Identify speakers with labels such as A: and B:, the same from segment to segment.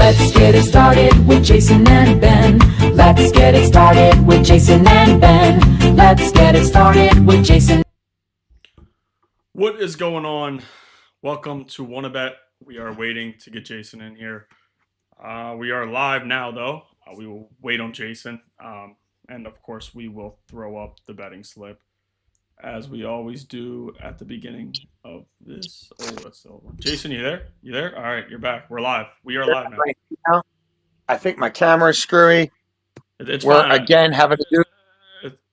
A: Let's get it started with Jason and Ben. Let's get it started with Jason and Ben. Let's get it started with Jason.
B: What is going on? Welcome to Wannabet. We are waiting to get Jason in here. We are live now, though. We will wait on Jason. And of course, we will throw up the betting slip as we always do at the beginning of this. Oh, that's the old one. Jason, you there? You there? All right, you're back. We're live. We are live now.
C: I think my camera's screwy.
B: It's
C: We're
B: fine.
C: again having to do.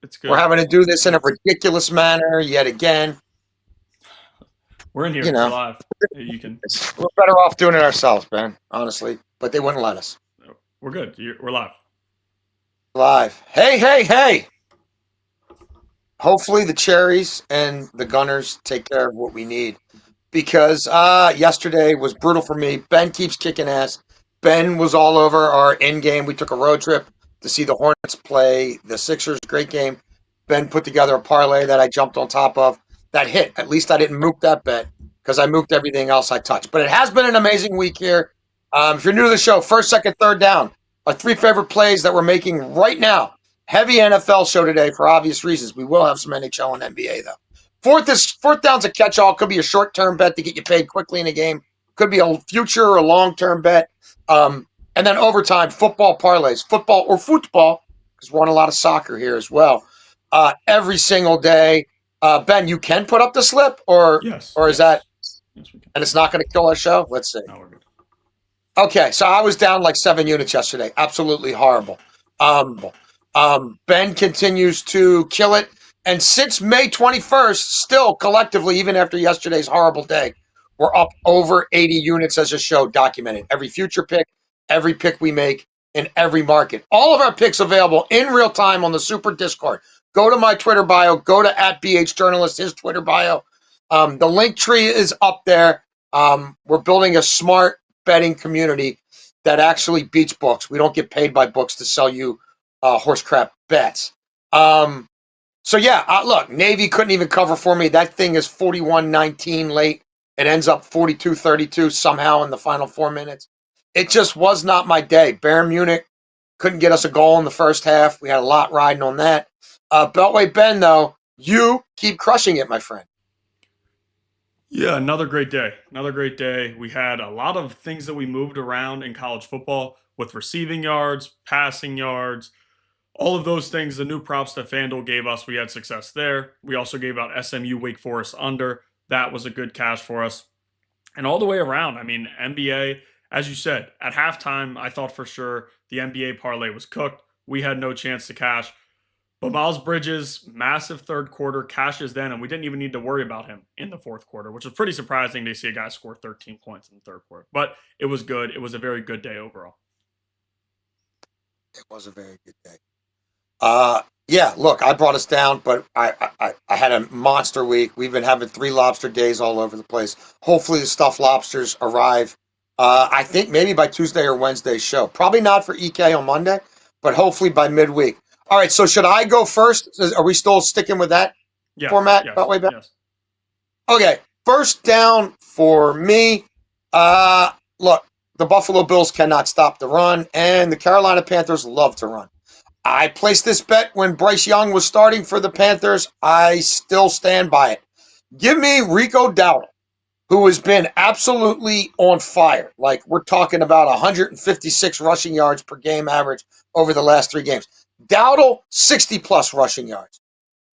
B: It's good.
C: We're having to do this in a ridiculous manner yet again.
B: We're in here.
C: You know,
B: we're live. You can.
C: We're better off doing it ourselves, Ben. Honestly, but they wouldn't let us.
B: We're good. We're live.
C: Live. Hey! Hopefully the Cherries and the Gunners take care of what we need, because yesterday was brutal for me. Ben keeps kicking ass. Ben was all over our end game. We took a road trip to see the Hornets play the Sixers. Great game. Ben put together a parlay that I jumped on top of. That hit. At least I didn't mook that bet, because I mooked everything else I touched. But it has been an amazing week here. If you're new to the show, first, second, third down, our three favorite plays that we're making right now. Heavy NFL show today for obvious reasons. We will have some NHL and NBA, though. Fourth down's a catch-all. Could be a short-term bet to get you paid quickly in a game. Could be a future or long-term bet. And then overtime, football parlays. Football or football, because we're on a lot of soccer here as well. Every single day. Ben, you can put up the slip, or is that? Yes, we can. And it's not going to kill our show? Let's see.
B: No, we're good.
C: Okay, so I was down like 7 units yesterday. Absolutely horrible. Ben continues to kill it. And since May 21st, still collectively, even after yesterday's horrible day, we're up over 80 units as a show documented. Every future pick, every pick we make in every market. All of our picks available in real time on the Super Discord. Go to my Twitter bio. Go to @BHJournalist, his Twitter bio. The link tree is up there. We're building a smart betting community that actually beats books. We don't get paid by books to sell you horse crap bets. So yeah, look, Navy couldn't even cover for me. That thing is 41-19 late. It ends up 42-32 somehow in the final 4 minutes. It just was not my day. Bayern Munich couldn't get us a goal in the first half. We had a lot riding on that. Beltway Ben, though, you keep crushing it, my friend.
B: Yeah, another great day. Another great day. We had a lot of things that we moved around in college football with receiving yards, passing yards, all of those things. The new props that FanDuel gave us, we had success there. We also gave out SMU Wake Forest under. That was a good cash for us. And all the way around, I mean, NBA, as you said, at halftime, I thought for sure the NBA parlay was cooked. We had no chance to cash. But Miles Bridges, massive third quarter, cashes then, and we didn't even need to worry about him in the fourth quarter, which was pretty surprising to see a guy score 13 points in the third quarter. But it was good. It was a very good day overall.
C: It was a very good day. Yeah, look, I brought us down, but I had a monster week. We've been having 3 lobster days all over the place. Hopefully the stuffed lobsters arrive, I think maybe by Tuesday or Wednesday's show. Probably not for EK on Monday, but hopefully by midweek. All right, so should I go first? Are we still sticking with that format?
B: Yes.
C: Okay, first down for me. Look, the Buffalo Bills cannot stop the run, and the Carolina Panthers love to run. I placed this bet when Bryce Young was starting for the Panthers. I still stand by it. Give me Rico Dowdle, who has been absolutely on fire. Like, we're talking about 156 rushing yards per game average over the last 3 games. Dowdle, 60-plus rushing yards.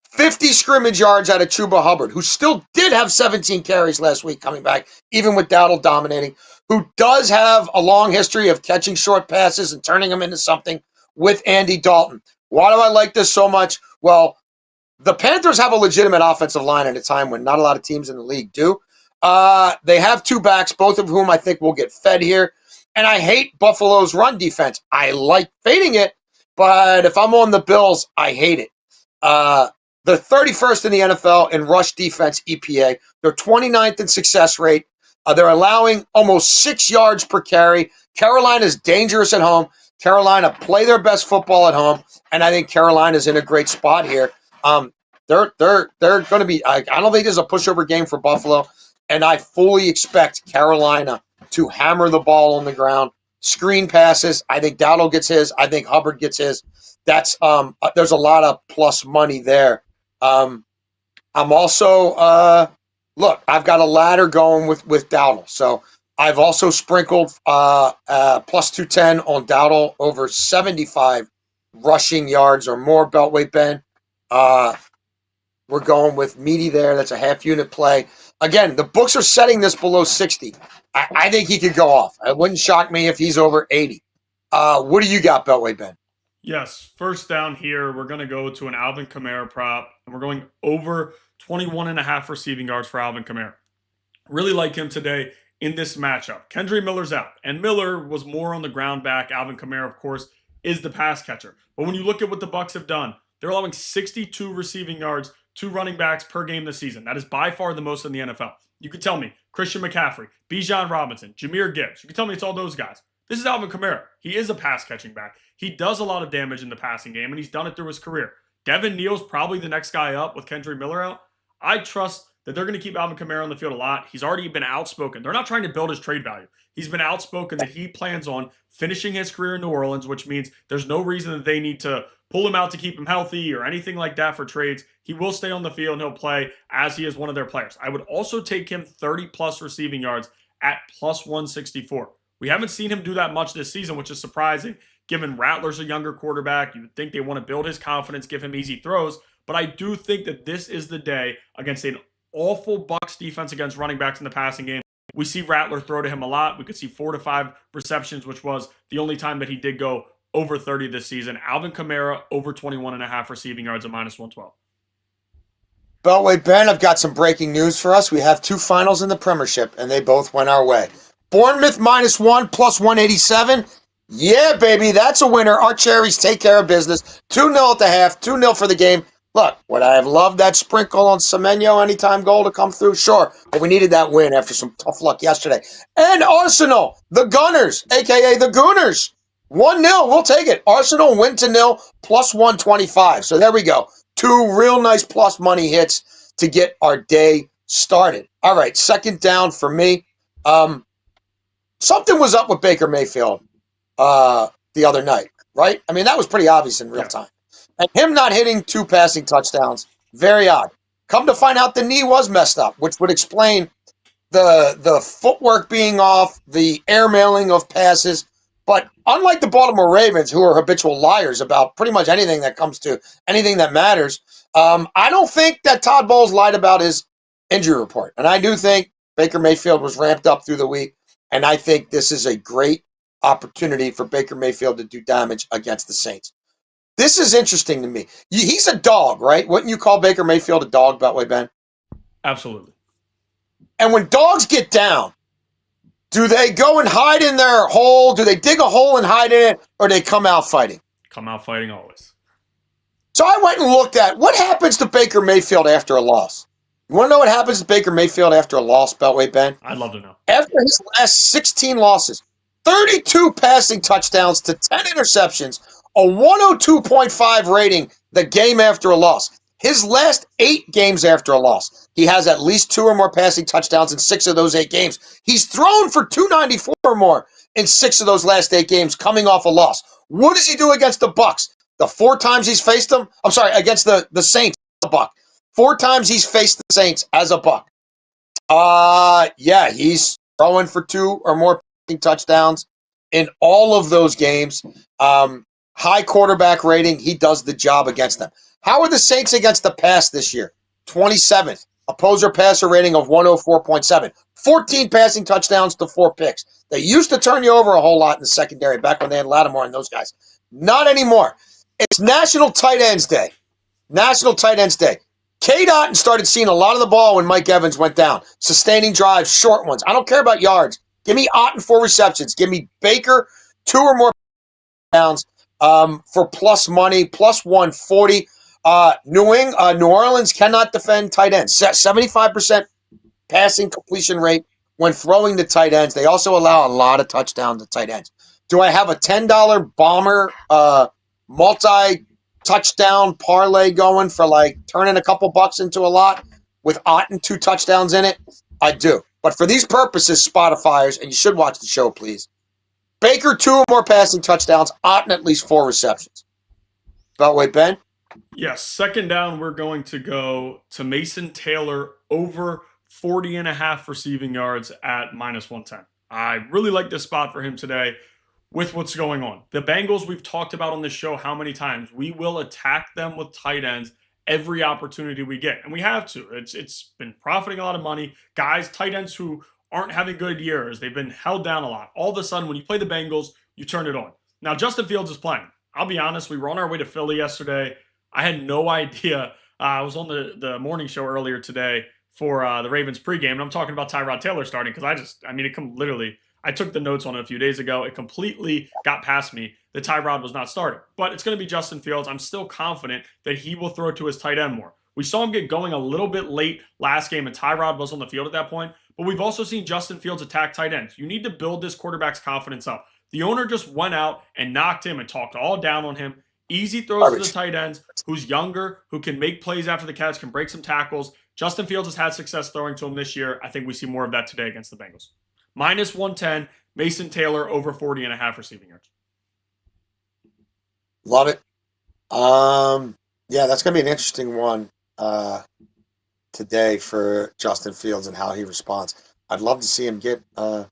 C: 50 scrimmage yards out of Chuba Hubbard, who still did have 17 carries last week coming back, even with Dowdle dominating, who does have a long history of catching short passes and turning them into something with Andy Dalton. Why do I like this so much? Well, the Panthers have a legitimate offensive line at a time when not a lot of teams in the league do. They have 2 backs, both of whom I think will get fed here. And I hate Buffalo's run defense. I like fading it, but if I'm on the Bills, I hate it. They're 31st in the NFL in rush defense EPA. They're 29th in success rate. They're allowing almost 6 yards per carry. Carolina's dangerous at home. Carolina play their best football at home, and I think Carolina's in a great spot here. They're going to be. I don't think there's a pushover game for Buffalo, and I fully expect Carolina to hammer the ball on the ground. screen passes. I think Dowdle gets his. I think Hubbard gets his. That's there's a lot of plus money there. I'm also look, I've got a ladder going with Dowdle. So I've also sprinkled plus 210 on Dowdle over 75 rushing yards or more. Beltway Ben. We're going with Meaty there. That's a half unit play. Again, the books are setting this below 60. I think he could go off. It wouldn't shock me if he's over 80. What do you got, Beltway Ben?
B: Yes, first down here, we're going to go to an Alvin Kamara prop, and we're going over 21.5 receiving yards for Alvin Kamara. Really like him today in this matchup. Kendry Miller's out, and Miller was more on the ground back. Alvin Kamara, of course, is the pass catcher. But when you look at what the Bucs have done, they're allowing 62 receiving yards to running backs per game this season. That is by far the most in the NFL. You could tell me Christian McCaffrey, Bijan Robinson, Jahmyr Gibbs. You could tell me it's all those guys. This is Alvin Kamara. He is a pass-catching back. He does a lot of damage in the passing game, and he's done it through his career. Devin Neal's probably the next guy up with Kendry Miller out. I trust that they're going to keep Alvin Kamara on the field a lot. He's already been outspoken. They're not trying to build his trade value. He's been outspoken that he plans on finishing his career in New Orleans, which means there's no reason that they need to pull him out to keep him healthy or anything like that for trades. He will stay on the field and he'll play as he is one of their players. I would also take him 30-plus receiving yards at plus 164. We haven't seen him do that much this season, which is surprising. Given Rattler's a younger quarterback, you would think they want to build his confidence, give him easy throws. But I do think that this is the day against an awful Bucs defense against running backs in the passing game. We see Rattler throw to him a lot. We could see 4 to 5 receptions, which was the only time that he did go over 30 this season. Alvin Kamara over 21.5 receiving yards at minus 112.
C: Beltway Ben, I've got some breaking news for us. We have 2 finals in the Premiership, and they both went our way. Bournemouth -1 plus 187. Yeah, baby, that's a winner. Our Cherries take care of business. 2-0 at the half, 2-0 for the game. Look, would I have loved that sprinkle on Semenyo anytime goal to come through? Sure, but we needed that win after some tough luck yesterday. And Arsenal, the Gunners, a.k.a. the Gooners, 1-0, we'll take it. Arsenal win to 0, plus 125. So there we go. 2 real nice plus money hits to get our day started. All right, second down for me. Something was up with Baker Mayfield the other night, right? I mean, that was pretty obvious in real time. And him not hitting 2 passing touchdowns, very odd. Come to find out the knee was messed up, which would explain the footwork being off, the airmailing of passes. But unlike the Baltimore Ravens, who are habitual liars about pretty much anything that comes to anything that matters, I don't think that Todd Bowles lied about his injury report. And I do think Baker Mayfield was ramped up through the week. And I think this is a great opportunity for Baker Mayfield to do damage against the Saints. This is interesting to me. He's a dog, right? Wouldn't you call Baker Mayfield a dog, Beltway Ben?
B: Absolutely.
C: And when dogs get down, do they go and hide in their hole? Do they dig a hole and hide in it? Or do they come out fighting?
B: Come out fighting always.
C: So I went and looked at what happens to Baker Mayfield after a loss. You want to know what happens to Baker Mayfield after a loss, Beltway Ben?
B: I'd love to know.
C: After his last 16 losses, 32 passing touchdowns to 10 interceptions, a 102.5 rating the game after a loss. His last 8 games after a loss, he has at least 2 or more passing touchdowns in 6 of those 8 games. He's thrown for 294 or more in 6 of those last 8 games coming off a loss. What does he do against the Bucs? The 4 times he's faced them? I'm sorry, against the Saints, the Buck. 4 times he's faced the Saints as a Buck. Yeah, he's throwing for 2 or more passing touchdowns in all of those games. High quarterback rating. He does the job against them. How are the Saints against the pass this year? 27th. Opposer passer rating of 104.7. 14 passing touchdowns to 4 picks. They used to turn you over a whole lot in the secondary back when they had Lattimore and those guys. Not anymore. It's National Tight Ends Day. National Tight Ends Day. Cade Otton started seeing a lot of the ball when Mike Evans went down. Sustaining drives, short ones. I don't care about yards. Give me Otton 4 receptions. Give me Baker 2 or more downs for plus money, plus 140. New Orleans cannot defend tight ends. 75% passing completion rate when throwing to tight ends. They also allow a lot of touchdowns to tight ends. Do I have a $10 bomber multi-touchdown parlay going for like turning a couple bucks into a lot with Otton 2 touchdowns in it? I do. But for these purposes, Spotifyers, and you should watch the show, please. Baker, 2 or more passing touchdowns, Otten at least 4 receptions. Beltway, Ben?
B: Yes, second down, we're going to go to Mason Taylor over 40.5 receiving yards at -110. I really like this spot for him today with what's going on. The Bengals, we've talked about on this show how many times. We will attack them with tight ends every opportunity we get, and we have to. It's been profiting a lot of money. Guys, tight ends who aren't having good years, they've been held down a lot. All of a sudden, when you play the Bengals, you turn it on. Now, Justin Fields is playing. I'll be honest, we were on our way to Philly yesterday. I had no idea. I was on the morning show earlier today for the Ravens pregame, and I'm talking about Tyrod Taylor starting because I took the notes on it a few days ago. It completely got past me that Tyrod was not starting. But it's going to be Justin Fields. I'm still confident that he will throw to his tight end more. We saw him get going a little bit late last game, and Tyrod was on the field at that point. But we've also seen Justin Fields attack tight ends. You need to build this quarterback's confidence up. The owner just went out and knocked him and talked all down on him. Easy throws to the tight ends, who's younger, who can make plays after the catch, can break some tackles. Justin Fields has had success throwing to him this year. I think we see more of that today against the Bengals. -110, Mason Taylor over 40.5 receiving yards.
C: Love it. Yeah, that's going to be an interesting one today for Justin Fields and how he responds. I'd love to see him get a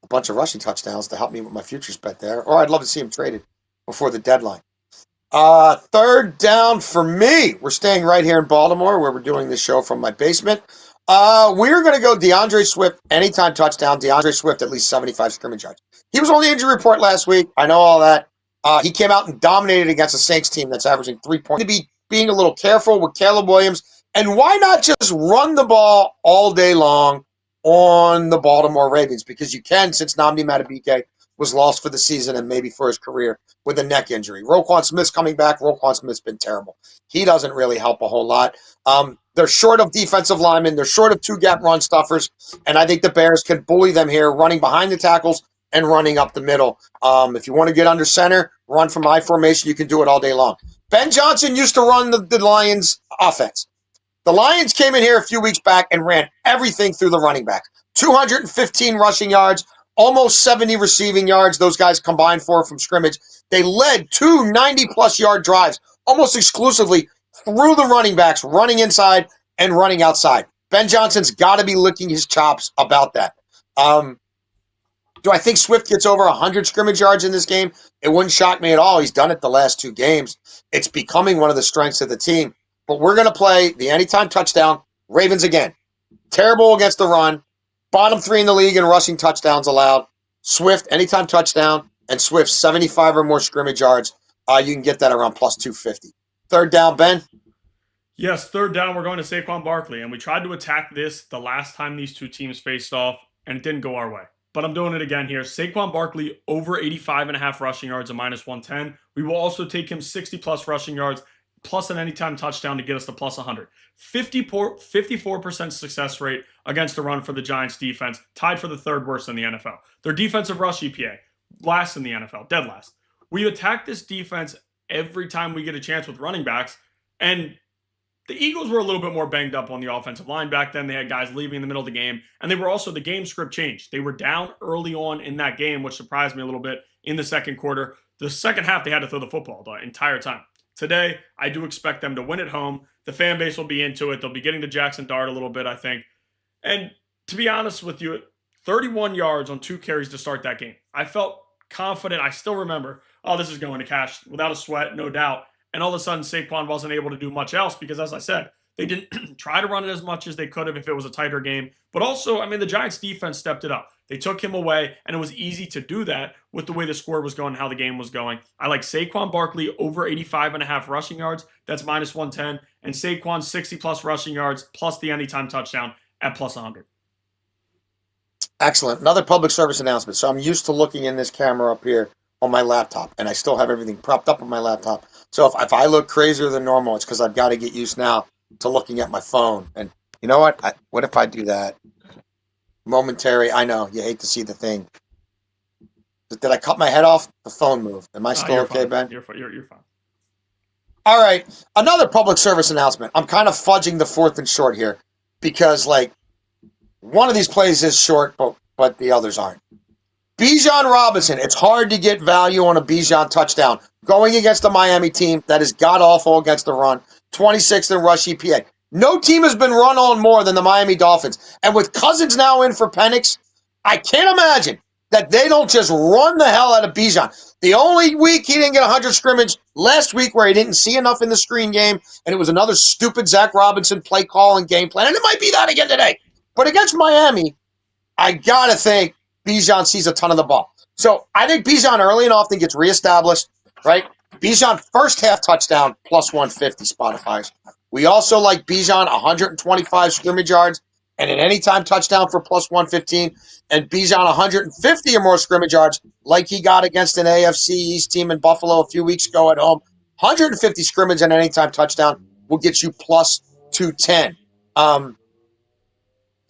C: bunch of rushing touchdowns to help me with my futures bet there, or I'd love to see him traded before the deadline. Third down for me. We're staying right here in Baltimore where we're doing this show from my basement. We're going to go DeAndre Swift, anytime touchdown. DeAndre Swift, at least 75 scrimmage yards. He was on the injury report last week. I know all that. He came out and dominated against a Saints team that's averaging 3 points. To be being a little careful with Caleb Williams. And why not just run the ball all day long on the Baltimore Ravens? Because you can, since Nnamdi Madubuike was lost for the season and maybe for his career with a neck injury. Roquan Smith's coming back. Roquan Smith's been terrible. He doesn't really help a whole lot. They're short of defensive linemen. They're short of 2-gap run stuffers. And I think the Bears can bully them here, running behind the tackles and running up the middle. If you want to get under center, run from I formation. You can do it all day long. Ben Johnson used to run the Lions offense. The Lions came in here a few weeks back and ran everything through the running backs. 215 rushing yards, almost 70 receiving yards. Those guys combined for from scrimmage. They led 2 90-plus yard drives almost exclusively through the running backs, running inside and running outside. Ben Johnson's got to be licking his chops about that. Do I think Swift gets over 100 scrimmage yards in this game? It wouldn't shock me at all. He's done it the last 2 games. It's becoming one of the strengths of the team. But we're going to play the anytime touchdown. Ravens again. Terrible against the run. Bottom 3 in the league in rushing touchdowns allowed. Swift, anytime touchdown. And Swift, 75 or more scrimmage yards. You can get that around plus 250. Third down, Ben?
B: Yes, third down, we're going to Saquon Barkley. And we tried to attack this the last time these two teams faced off, and it didn't go our way. But I'm doing it again here. Saquon Barkley over 85.5 rushing yards at -110. We will also take him 60-plus rushing yards, plus an anytime touchdown to get us to plus 100. 54% success rate against the run for the Giants defense, tied for the 3rd worst in the NFL. Their defensive rush EPA, last in the NFL, dead last. We attack this defense every time we get a chance with running backs, and the Eagles were a little bit more banged up on the offensive line back then. They had guys leaving in the middle of the game, and they were also, the game script changed. They were down early on in that game, which surprised me a little bit in the second quarter. The second half, they had to throw the football the entire time. Today, I do expect them to win at home. The fan base will be into it. They'll be getting to Jackson Dart a little bit, I think. And to be honest with you, 31 yards on 2 carries to start that game. I felt confident. I still remember, this is going to cash without a sweat, no doubt. And all of a sudden, Saquon wasn't able to do much else because, as I said, they didn't try to run it as much as they could have if it was a tighter game. But also, the Giants' defense stepped it up. They took him away, and it was easy to do that with the way the score was going, how the game was going. I like Saquon Barkley over 85.5 rushing yards. That's -110. And Saquon 60-plus rushing yards, plus the anytime touchdown at plus 100.
C: Excellent. Another public service announcement. So I'm used to looking in this camera up here on my laptop, and I still have everything propped up on my laptop. So if I look crazier than normal, it's because I've got to get used now to looking at my phone. And you know what? What if I do that? Momentary. I know you hate to see the thing. Did I cut my head off? The phone moved. Am I still okay,
B: fine.
C: Ben?
B: You're fine.
C: All right. Another public service announcement. I'm kind of fudging the 4th and short here because, one of these plays is short, but the others aren't. Bijan Robinson, it's hard to get value on a Bijan touchdown. Going against the Miami team that is god-awful against the run, 26th in rush EPA. No team has been run on more than the Miami Dolphins. And with Cousins now in for Penix, I can't imagine that they don't just run the hell out of Bijan. The only week he didn't get 100 scrimmage, last week where he didn't see enough in the screen game, and it was another stupid Zach Robinson play call and game plan, and it might be that again today. But against Miami, I got to think Bijan sees a ton of the ball. So I think Bijan early and often gets reestablished, right? Bijan first half touchdown, plus 150 Spotify's. We also like Bijan 125 scrimmage yards and an anytime touchdown for plus 115. And Bijan 150 or more scrimmage yards like he got against an AFC East team in Buffalo a few weeks ago at home. 150 scrimmage and an anytime touchdown will get you plus 210.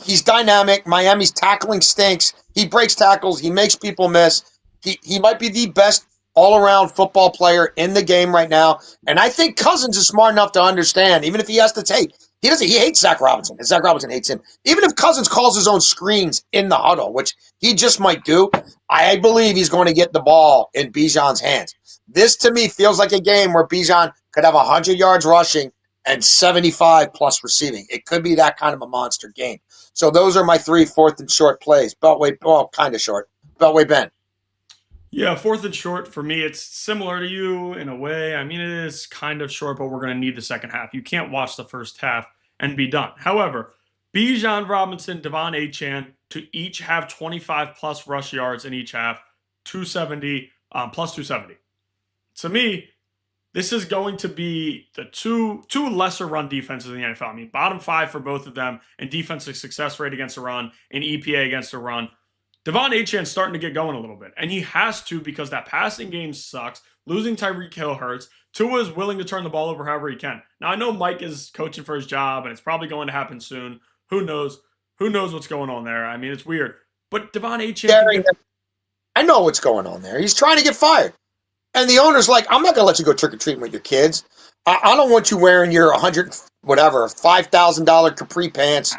C: He's dynamic. Miami's tackling stinks. He breaks tackles. He makes people miss. He might be the best all-around football player in the game right now. And I think Cousins is smart enough to understand, even if he has to take, he hates Zach Robinson, and Zach Robinson hates him. Even if Cousins calls his own screens in the huddle, which he just might do, I believe he's going to get the ball in Bijan's hands. This, to me, feels like a game where Bijan could have 100 yards rushing and 75 plus receiving. It could be that kind of a monster game. So those are my 3 fourth and short plays. Beltway, well, kind of short. Beltway Ben.
B: Yeah, fourth and short for me, it's similar to you in a way. I mean, it is kind of short, but we're going to need the second half. You can't watch the first half and be done. However, Bijan Robinson, Devon Achane to each have 25 plus rush yards in each half, 270 plus 270. To me, this is going to be the two lesser run defenses in the NFL. I mean, bottom 5 for both of them in defensive success rate against the run and EPA against the run. Devon Achane's starting to get going a little bit, and he has to because that passing game sucks. Losing Tyreek Hill hurts. Tua is willing to turn the ball over however he can. Now, I know Mike is coaching for his job, and it's probably going to happen soon. Who knows? Who knows what's going on there? I mean, it's weird. But Devon Achane...
C: I know what's going on there. He's trying to get fired. And the owner's like, I'm not going to let you go trick-or-treating with your kids. I don't want you wearing your $5,000 capri pants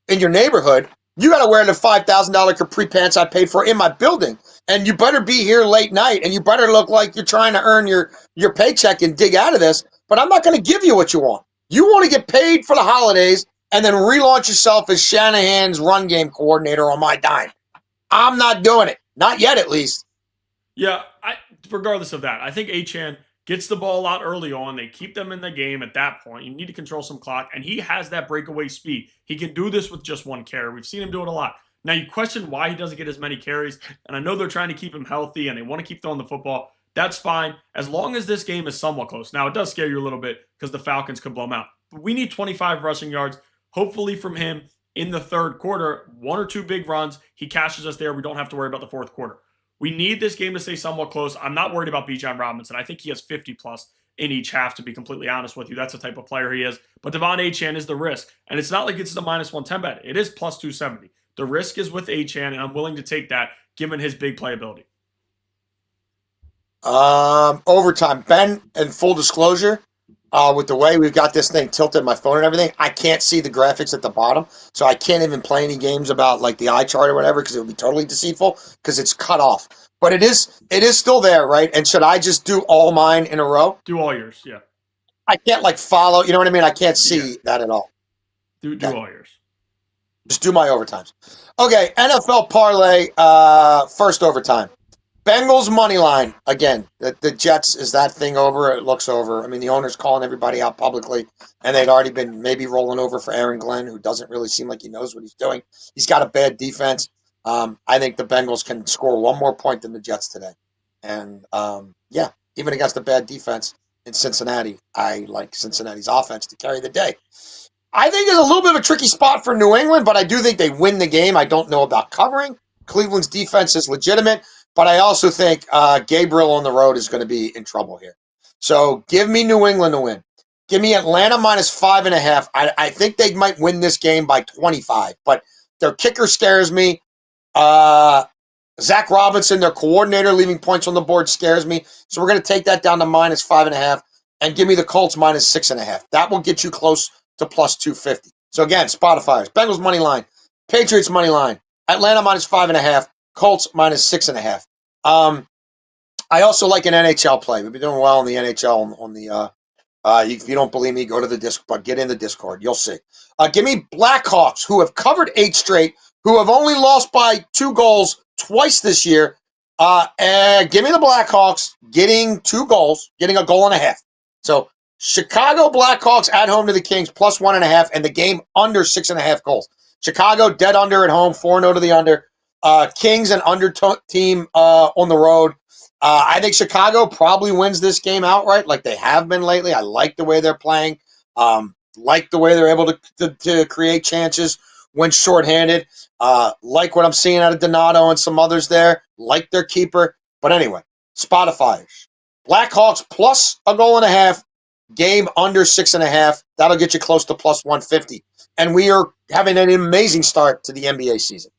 C: in your neighborhood. You got to wear the $5,000 capri pants I paid for in my building. And you better be here late night, and you better look like you're trying to earn your paycheck and dig out of this. But I'm not going to give you what you want. You want to get paid for the holidays and then relaunch yourself as Shanahan's run game coordinator on my dime. I'm not doing it. Not yet, at least.
B: Yeah, regardless of that, I think Achane gets the ball a lot early on. They keep them in the game at that point. You need to control some clock, and he has that breakaway speed. He can do this with just one carry. We've seen him do it a lot. Now, you question why he doesn't get as many carries, and I know they're trying to keep him healthy, and they want to keep throwing the football. That's fine, as long as this game is somewhat close. Now, it does scare you a little bit because the Falcons could blow him out. But we need 25 rushing yards, hopefully from him in the third quarter. 1 or 2 big runs. He cashes us there. We don't have to worry about the fourth quarter. We need this game to stay somewhat close. I'm not worried about Bijan Robinson. I think he has 50 plus in each half, to be completely honest with you. That's the type of player he is. But Devon Achane is the risk. And it's not like it's the minus 110 bet. It is plus 270. The risk is with Achane, and I'm willing to take that given his big playability.
C: Overtime. Ben, in full disclosure, with the way we've got this thing tilted, my phone and everything, I can't see the graphics at the bottom. So I can't even play any games about like the eye chart or whatever because it would be totally deceitful because it's cut off. But it is still there, right? And should I just do all mine in a row?
B: Do all yours, yeah.
C: I can't like follow, you know what I mean? I can't see that at all.
B: Do all yours.
C: Just do my overtimes. Okay, NFL parlay, first overtime. Bengals money line. Again, the Jets, is that thing over? It looks over. I mean, the owner's calling everybody out publicly, and they'd already been maybe rolling over for Aaron Glenn, who doesn't really seem like he knows what he's doing. He's got a bad defense. I think the Bengals can score 1 more point than the Jets today. And, even against a bad defense in Cincinnati, I like Cincinnati's offense to carry the day. I think it's a little bit of a tricky spot for New England, but I do think they win the game. I don't know about covering. Cleveland's defense is legitimate. But I also think Gabriel on the road is going to be in trouble here. So give me New England to win. Give me Atlanta minus 5.5. I think they might win this game by 25. But their kicker scares me. Zach Robinson, their coordinator, leaving points on the board scares me. So we're going to take that down to minus 5.5. And give me the Colts minus 6.5. That will get you close to plus 250. So again, Spotify's Bengals money line, Patriots money line, Atlanta minus 5.5. Colts -6.5. I also like an NHL play. We've been doing well in the NHL on the. If you don't believe me, go to the Discord. Get in the Discord. You'll see. Give me Blackhawks, who have covered 8 straight, who have only lost by 2 goals twice this year. And give me the Blackhawks getting 2 goals, getting a goal and a half. So Chicago Blackhawks at home to the Kings +1.5, and the game under 6.5 goals. Chicago dead under at home, 4-0 to the under. Kings an under team on the road. I think Chicago probably wins this game outright, like they have been lately. I like the way they're playing. Like the way they're able to create chances when shorthanded. Like what I'm seeing out of Donato and some others there. Like their keeper. But anyway, Spotify. Blackhawks plus a goal and a half. Game under 6.5. That'll get you close to +150. And we are having an amazing start to the NBA season.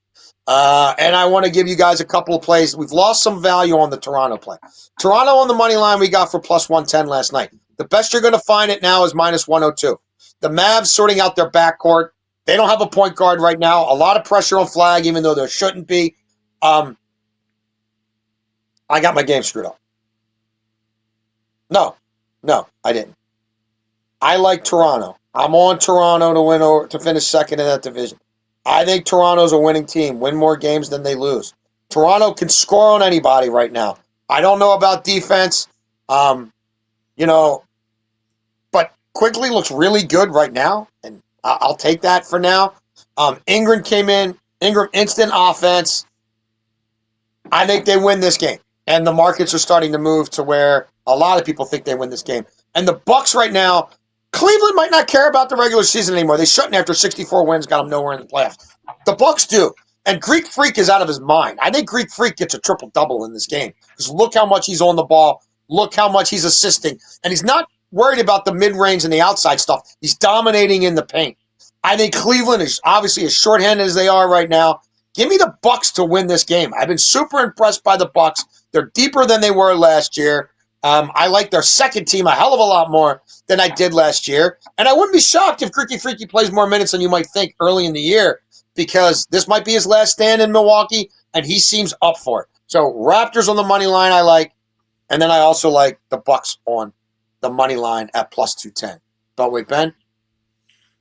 C: And I want to give you guys a couple of plays. We've lost some value on the Toronto play. Toronto on the money line we got for +110 last night. The best you're going to find it now is -102. The Mavs sorting out their backcourt. They don't have a point guard right now. A lot of pressure on Flag, even though there shouldn't be. I got my game screwed up. No, I didn't. I like Toronto. I'm on Toronto to win or to finish second in that division. I think Toronto's a winning team, win more games than they lose. Toronto can score on anybody right now. I don't know about defense, but Quigley looks really good right now, and I'll take that for now. Ingram came in. Ingram instant offense. I think they win this game, and the markets are starting to move to where a lot of people think they win this game. And the Bucks right now, Cleveland might not care about the regular season anymore. They shouldn't after 64 wins, got them nowhere in the playoffs. The Bucks do. And Greek Freak is out of his mind. I think Greek Freak gets a triple-double in this game. Because look how much he's on the ball. Look how much he's assisting. And he's not worried about the mid-range and the outside stuff. He's dominating in the paint. I think Cleveland is obviously as shorthanded as they are right now. Give me the Bucks to win this game. I've been super impressed by the Bucks. They're deeper than they were last year. I like their second team a hell of a lot more than I did last year. And I wouldn't be shocked if Greeky Freaky plays more minutes than you might think early in the year, because this might be his last stand in Milwaukee, and he seems up for it. So Raptors on the money line I like, and then I also like the Bucks on the money line at +210. But wait, Ben?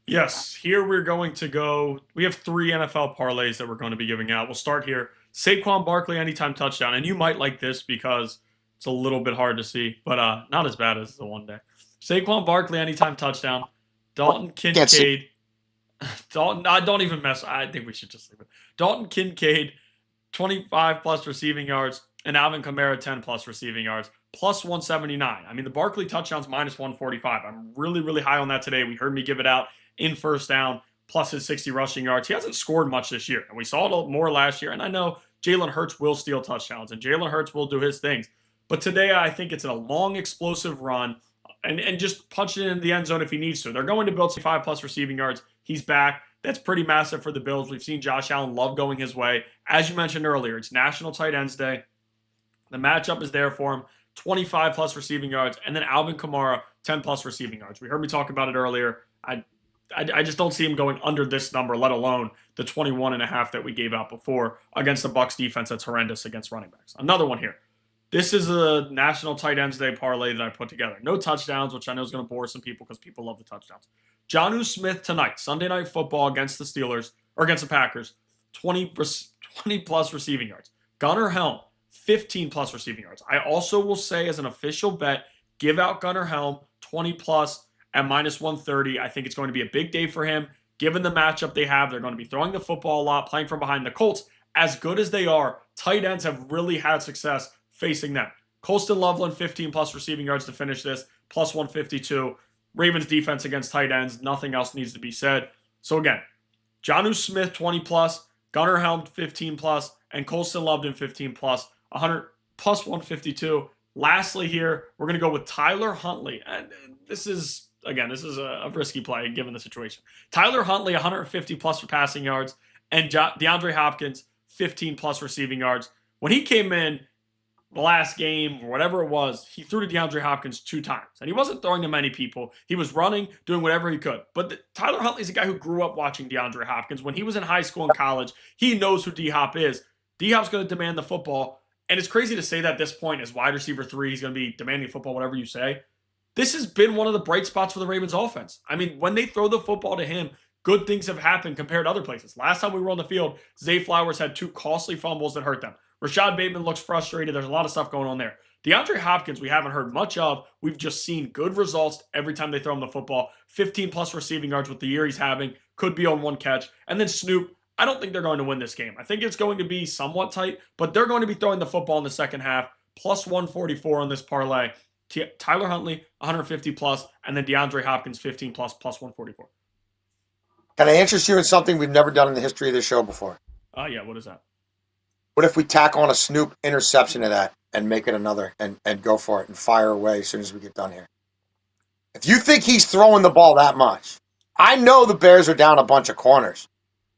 B: Yes, here we're going to go. We have 3 NFL parlays that we're going to be giving out. We'll start here. Saquon Barkley anytime touchdown. And you might like this because it's a little bit hard to see, but not as bad as the one day. Saquon Barkley anytime touchdown. Dalton Kincaid. Don't even mess. I think we should just leave it. Dalton Kincaid, 25 plus receiving yards, and Alvin Kamara, 10 plus receiving yards, +179. I mean, the Barkley touchdowns -145. I'm really, really high on that today. We heard me give it out in first down, plus his 60 rushing yards. He hasn't scored much this year, and we saw it more last year. And I know Jalen Hurts will steal touchdowns, and Jalen Hurts will do his things. But today, I think it's a long, explosive run and just punch it in the end zone if he needs to. They're going to build 5 plus receiving yards. He's back. That's pretty massive for the Bills. We've seen Josh Allen love going his way. As you mentioned earlier, it's National Tight Ends Day. The matchup is there for him. 25 plus receiving yards, and then Alvin Kamara, 10 plus receiving yards. We heard me talk about it earlier. I just don't see him going under this number, let alone the 21.5 that we gave out before against the Bucs defense that's horrendous against running backs. Another one here. This is a National Tight Ends Day parlay that I put together. No touchdowns, which I know is going to bore some people because people love the touchdowns. Jonnu Smith tonight, Sunday Night Football against the Steelers, or against the Packers, 20 plus receiving yards. Gunnar Helm, 15 plus receiving yards. I also will say as an official bet, give out Gunnar Helm 20 plus at -130. I think it's going to be a big day for him. Given the matchup they have, they're going to be throwing the football a lot, playing from behind. The Colts, as good as they are, tight ends have really had success facing them. Colston Loveland, 15 plus receiving yards to finish this, +152. Ravens defense against tight ends, nothing else needs to be said. So again, Jonnu Smith, 20 plus, Gunnar Helm, 15 plus, and Colston Loveland, 15 plus, 100 +152. Lastly here, we're going to go with Tyler Huntley. And this is a risky play given the situation. Tyler Huntley, 150 plus for passing yards, and DeAndre Hopkins, 15 plus receiving yards. When he came in the last game, or whatever it was, he threw to DeAndre Hopkins 2 times. And he wasn't throwing to many people. He was running, doing whatever he could. But Tyler Huntley's a guy who grew up watching DeAndre Hopkins. When he was in high school and college, he knows who D-Hop is. D-Hop's going to demand the football. And it's crazy to say that at this point as wide receiver 3, he's going to be demanding football, whatever you say. This has been one of the bright spots for the Ravens offense. I mean, when they throw the football to him, good things have happened compared to other places. Last time we were on the field, Zay Flowers had 2 costly fumbles that hurt them. Rashad Bateman looks frustrated. There's a lot of stuff going on there. DeAndre Hopkins, we haven't heard much of. We've just seen good results every time they throw him the football. 15-plus receiving yards with the year he's having. Could be on 1 catch. And then Snoop, I don't think they're going to win this game. I think it's going to be somewhat tight, but they're going to be throwing the football in the second half. Plus 144 on this parlay. Tyler Huntley, 150-plus, and then DeAndre Hopkins, 15-plus, plus 144.
C: Can I interest you in something we've never done in the history of this show before?
B: Yeah, what is that?
C: What if we tack on a Snoop interception to that and make it another and go for it and fire away as soon as we get done here? If you think he's throwing the ball that much, I know the Bears are down a bunch of corners,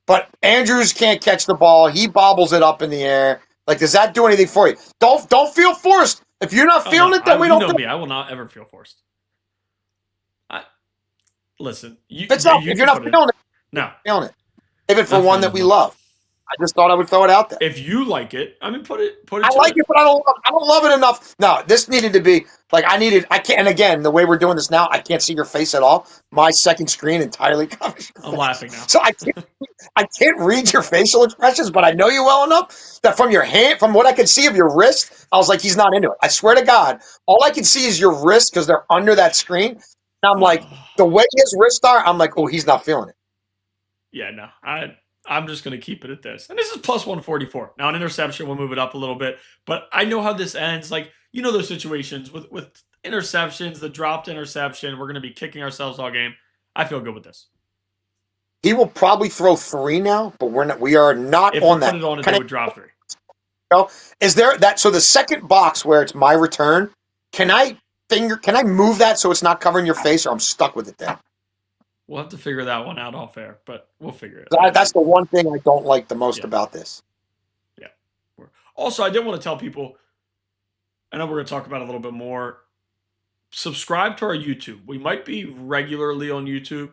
C: but Andrews can't catch the ball. He bobbles it up in the air. Like, does that do anything for you? Don't feel forced. If you're not feeling it, then we don't.
B: You know me. I will not ever feel forced. Listen.
C: If you're not feeling it,
B: no,
C: feeling it. Save it for one that we love. I just thought I would throw it out there.
B: If you like it, I mean, put it.
C: I like it, but I don't love it enough. No, this needed to be like I can't. And again, the way we're doing this now, I can't see your face at all. My second screen entirely covers.
B: I'm laughing now,
C: so I can't read your facial expressions, but I know you well enough that from your hand, from what I could see of your wrist, I was like, he's not into it. I swear to God, all I can see is your wrist because they're under that screen. And I'm like, the way his wrists are, I'm like, oh, he's not feeling it.
B: Yeah, no, I'm just going to keep it at this. And this is plus 144. Now, an interception will move it up a little bit. But I know how this ends. Like, you know those situations with interceptions, the dropped interception. We're going to be kicking ourselves all game. I feel good with this.
C: He will probably throw 3 now, but we are not
B: if
C: on
B: that.
C: that.
B: If we put it on it, they would drop 3.
C: Is there that? So the second box where it's my return, can I move that so it's not covering your face, or I'm stuck with it there?
B: We'll have to figure that one out off air, but we'll figure it out.
C: That's the one thing I don't like the most about this.
B: Yeah. Also, I did want to tell people, I know we're going to talk about it a little bit more. Subscribe to our YouTube. We might be regularly on YouTube,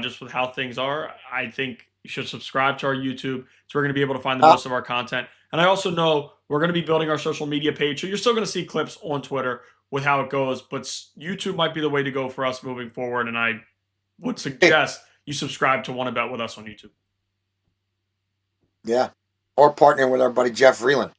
B: just with how things are. I think you should subscribe to our YouTube, so we're going to be able to find the most of our content. And I also know we're going to be building our social media page, so you're still going to see clips on Twitter with how it goes, but YouTube might be the way to go for us moving forward, and I would suggest you subscribe to Wanna Bet with us on YouTube.
C: Yeah. Or partnering with our buddy Jeff Vreeland.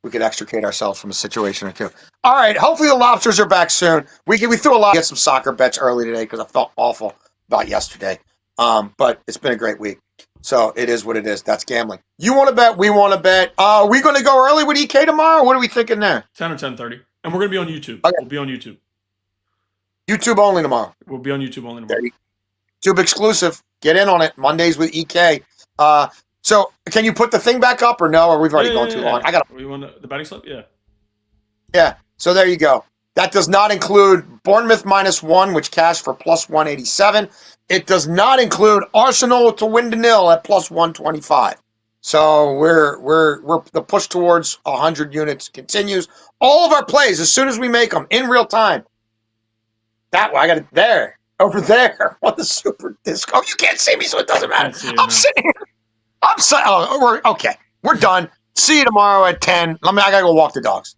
C: We could extricate ourselves from a situation or two. All right. Hopefully the Lobsters are back soon. We threw a lot. Get some soccer bets early today because I felt awful about yesterday. But it's been a great week. So it is what it is. That's gambling. You want to bet? We want to bet. Are we going to go early with EK tomorrow? What are we thinking there?
B: 10 or 10:30. And we're going to be on YouTube.
C: Okay.
B: We'll be on YouTube.
C: YouTube only tomorrow.
B: We'll be on YouTube only tomorrow.
C: YouTube exclusive. Get in on it. Mondays with EK. So can you put the thing back up or no? Or we've already gone too long. I got
B: you want the betting slip? Yeah.
C: Yeah. So there you go. That does not include Bournemouth -1, which cashed for plus 187. It does not include Arsenal to win to 0 at plus 125. So we're the push towards 100 units continues. All of our plays as soon as we make them in real time. That I got it there, over there on the super disc. Oh, you can't see me, so it doesn't matter. I'm sitting here. We're okay. We're done. See you tomorrow at 10. I gotta go walk the dogs.